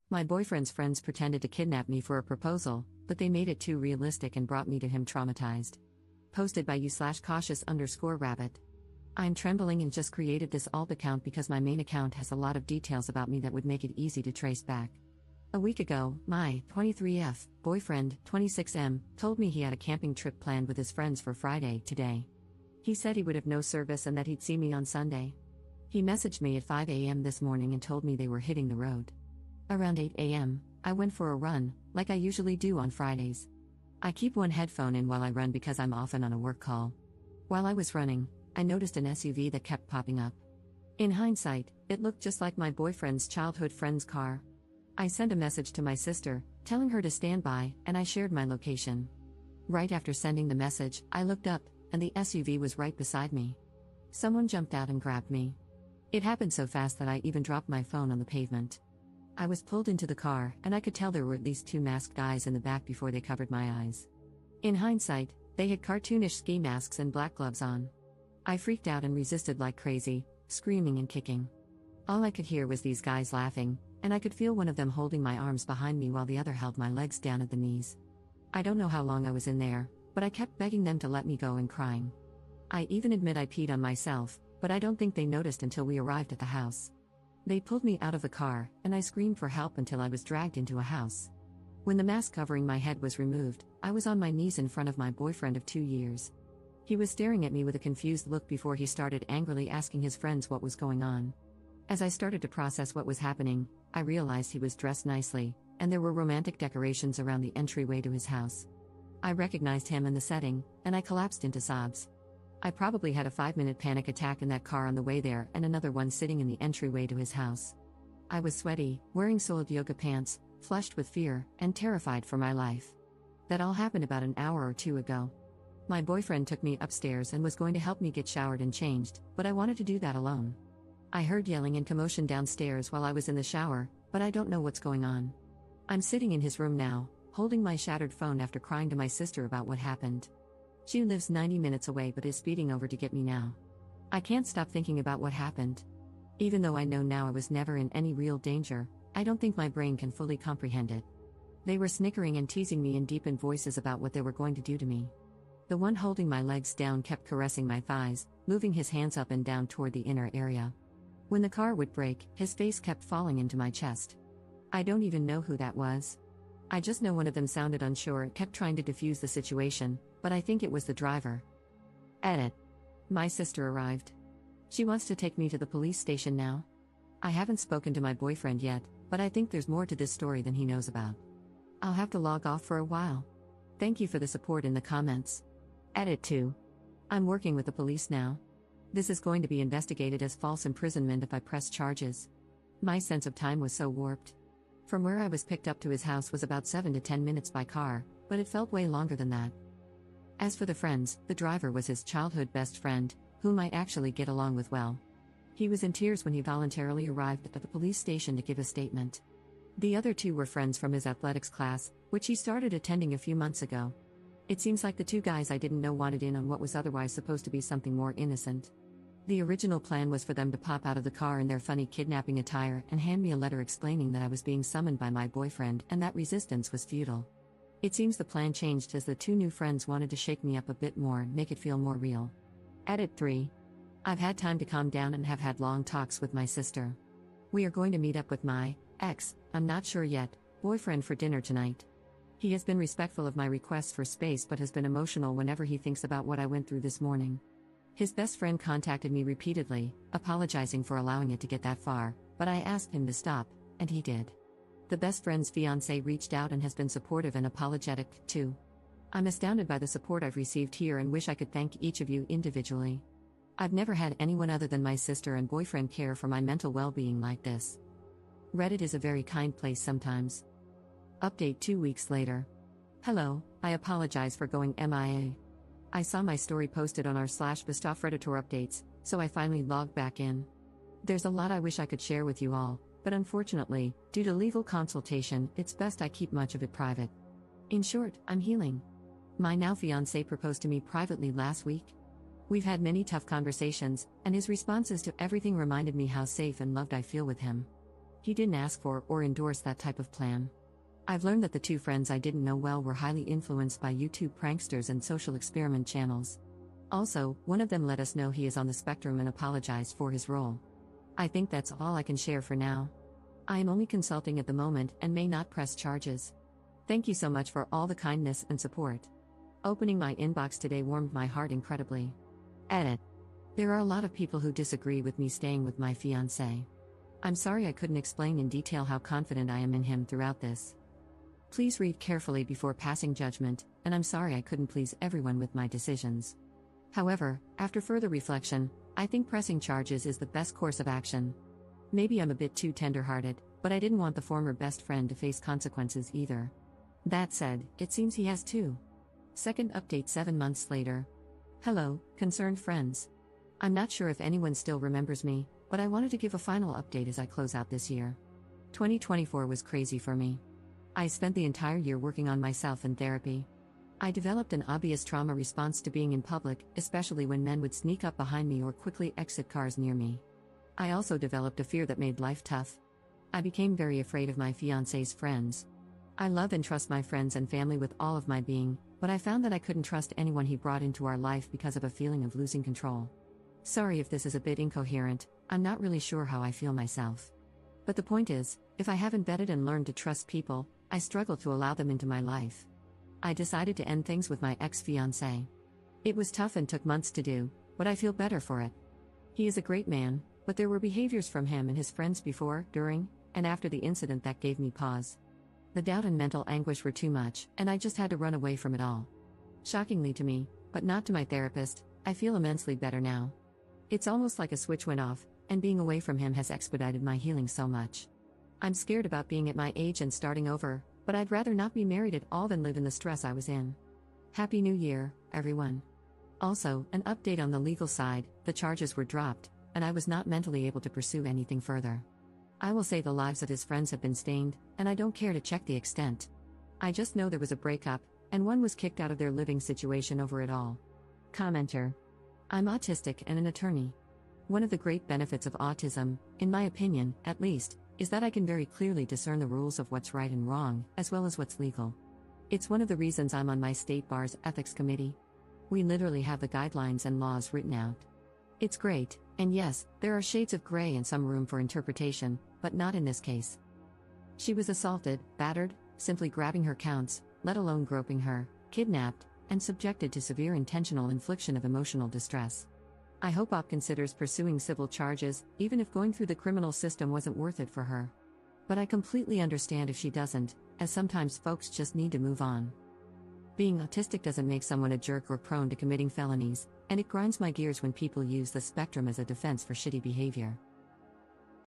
My boyfriend's friends pretended to kidnap me for a proposal, but they made it too realistic and brought me to him traumatized. Posted by you/cautious_rabbit. I'm trembling and just created this alt account because my main account has a lot of details about me that would make it easy to trace back. A week ago, my 23F boyfriend, 26M, told me he had a camping trip planned with his friends for Friday, today. He said he would have no service and that he'd see me on Sunday. He messaged me at 5 a.m. this morning and told me they were hitting the road. Around 8 a.m., I went for a run, like I usually do on Fridays. I keep one headphone in while I run because I'm often on a work call. While I was running, I noticed an SUV that kept popping up. In hindsight, it looked just like my boyfriend's childhood friend's car. I sent a message to my sister, telling her to stand by, and I shared my location. Right after sending the message, I looked up, and the SUV was right beside me. Someone jumped out and grabbed me. It happened so fast that I even dropped my phone on the pavement. I was pulled into the car, and I could tell there were at least 2 masked guys in the back before they covered my eyes. In hindsight, they had cartoonish ski masks and black gloves on. I freaked out and resisted like crazy, screaming and kicking. All I could hear was these guys laughing, and I could feel one of them holding my arms behind me while the other held my legs down at the knees. I don't know how long I was in there, but I kept begging them to let me go and crying. I even admit I peed on myself, but I don't think they noticed until we arrived at the house. They pulled me out of the car, and I screamed for help until I was dragged into a house. When the mask covering my head was removed, I was on my knees in front of my boyfriend of 2 years. He was staring at me with a confused look before he started angrily asking his friends what was going on. As I started to process what was happening, I realized he was dressed nicely, and there were romantic decorations around the entryway to his house. I recognized him in the setting, and I collapsed into sobs. I probably had a 5-minute panic attack in that car on the way there and another one sitting in the entryway to his house. I was sweaty, wearing soiled yoga pants, flushed with fear, and terrified for my life. That all happened about an hour or 2 ago. My boyfriend took me upstairs and was going to help me get showered and changed, but I wanted to do that alone. I heard yelling and commotion downstairs while I was in the shower, but I don't know what's going on. I'm sitting in his room now, holding my shattered phone after crying to my sister about what happened. She lives 90 minutes away but is speeding over to get me now. I can't stop thinking about what happened. Even though I know now I was never in any real danger, I don't think my brain can fully comprehend it. They were snickering and teasing me in deepened voices about what they were going to do to me. The one holding my legs down kept caressing my thighs, moving his hands up and down toward the inner area. When the car would brake, his face kept falling into my chest. I don't even know who that was. I just know one of them sounded unsure and kept trying to defuse the situation, but I think it was the driver. Edit. My sister arrived. She wants to take me to the police station now. I haven't spoken to my boyfriend yet, but I think there's more to this story than he knows about. I'll have to log off for a while. Thank you for the support in the comments. Edit 2. I'm working with the police now. This is going to be investigated as false imprisonment if I press charges. My sense of time was so warped. From where I was picked up to his house was about 7 to 10 minutes by car, but it felt way longer than that. As for the friends, the driver was his childhood best friend, whom I actually get along with well. He was in tears when he voluntarily arrived at the police station to give a statement. The other 2 were friends from his athletics class, which he started attending a few months ago. It seems like the 2 guys I didn't know wanted in on what was otherwise supposed to be something more innocent. The original plan was for them to pop out of the car in their funny kidnapping attire and hand me a letter explaining that I was being summoned by my boyfriend and that resistance was futile. It seems the plan changed as the 2 new friends wanted to shake me up a bit more and make it feel more real. Edit 3. I've had time to calm down and have had long talks with my sister. We are going to meet up with my I'm not sure yet, boyfriend for dinner tonight. He has been respectful of my requests for space but has been emotional whenever he thinks about what I went through this morning. His best friend contacted me repeatedly, apologizing for allowing it to get that far, but I asked him to stop, and he did. The best friend's fiancé reached out and has been supportive and apologetic, too. I'm astounded by the support I've received here and wish I could thank each of you individually. I've never had anyone other than my sister and boyfriend care for my mental well-being like this. Reddit is a very kind place sometimes. Update 2 weeks later. Hello, I apologize for going MIA. I saw my story posted on r/Bistov Redditor updates, so I finally logged back in. There's a lot I wish I could share with you all, but unfortunately, due to legal consultation, it's best I keep much of it private. In short, I'm healing. My now fiancé proposed to me privately last week. We've had many tough conversations, and his responses to everything reminded me how safe and loved I feel with him. He didn't ask for or endorse that type of plan. I've learned that the two friends I didn't know well were highly influenced by YouTube pranksters and social experiment channels. Also, one of them let us know he is on the spectrum and apologized for his role. I think that's all I can share for now. I am only consulting at the moment and may not press charges. Thank you so much for all the kindness and support. Opening my inbox today warmed my heart incredibly. Edit. There are a lot of people who disagree with me staying with my fiancé. I'm sorry I couldn't explain in detail how confident I am in him throughout this. Please read carefully before passing judgment, and I'm sorry I couldn't please everyone with my decisions. However, after further reflection, I think pressing charges is the best course of action. Maybe I'm a bit too tender-hearted, but I didn't want the former best friend to face consequences either. That said, it seems he has too. Second update 7 months later. Hello, concerned friends. I'm not sure if anyone still remembers me, but I wanted to give a final update as I close out this year. 2024 was crazy for me. I spent the entire year working on myself in therapy. I developed an obvious trauma response to being in public, especially when men would sneak up behind me or quickly exit cars near me. I also developed a fear that made life tough. I became very afraid of my fiancé's friends. I love and trust my friends and family with all of my being, but I found that I couldn't trust anyone he brought into our life because of a feeling of losing control. Sorry if this is a bit incoherent, I'm not really sure how I feel myself. But the point is, if I haven't vetted and learned to trust people, I struggle to allow them into my life. I decided to end things with my ex-fiancé. It was tough and took months to do, but I feel better for it. He is a great man, but there were behaviors from him and his friends before, during, and after the incident that gave me pause. The doubt and mental anguish were too much, and I just had to run away from it all. Shockingly to me, but not to my therapist, I feel immensely better now. It's almost like a switch went off, and being away from him has expedited my healing so much. I'm scared about being at my age and starting over, but I'd rather not be married at all than live in the stress I was in. Happy New Year, everyone. Also, an update on the legal side, the charges were dropped, and I was not mentally able to pursue anything further. I will say the lives of his friends have been stained, and I don't care to check the extent. I just know there was a breakup, and one was kicked out of their living situation over it all. Commenter. I'm autistic and an attorney. One of the great benefits of autism, in my opinion, at least, is that I can very clearly discern the rules of what's right and wrong, as well as what's legal. It's one of the reasons I'm on my state bar's ethics committee. We literally have the guidelines and laws written out. It's great, and yes, there are shades of gray and some room for interpretation, but not in this case. She was assaulted, battered, simply grabbing her counts, let alone groping her, kidnapped, and subjected to severe intentional infliction of emotional distress. I hope OP considers pursuing civil charges, even if going through the criminal system wasn't worth it for her. But I completely understand if she doesn't, as sometimes folks just need to move on. Being autistic doesn't make someone a jerk or prone to committing felonies, and it grinds my gears when people use the spectrum as a defense for shitty behavior.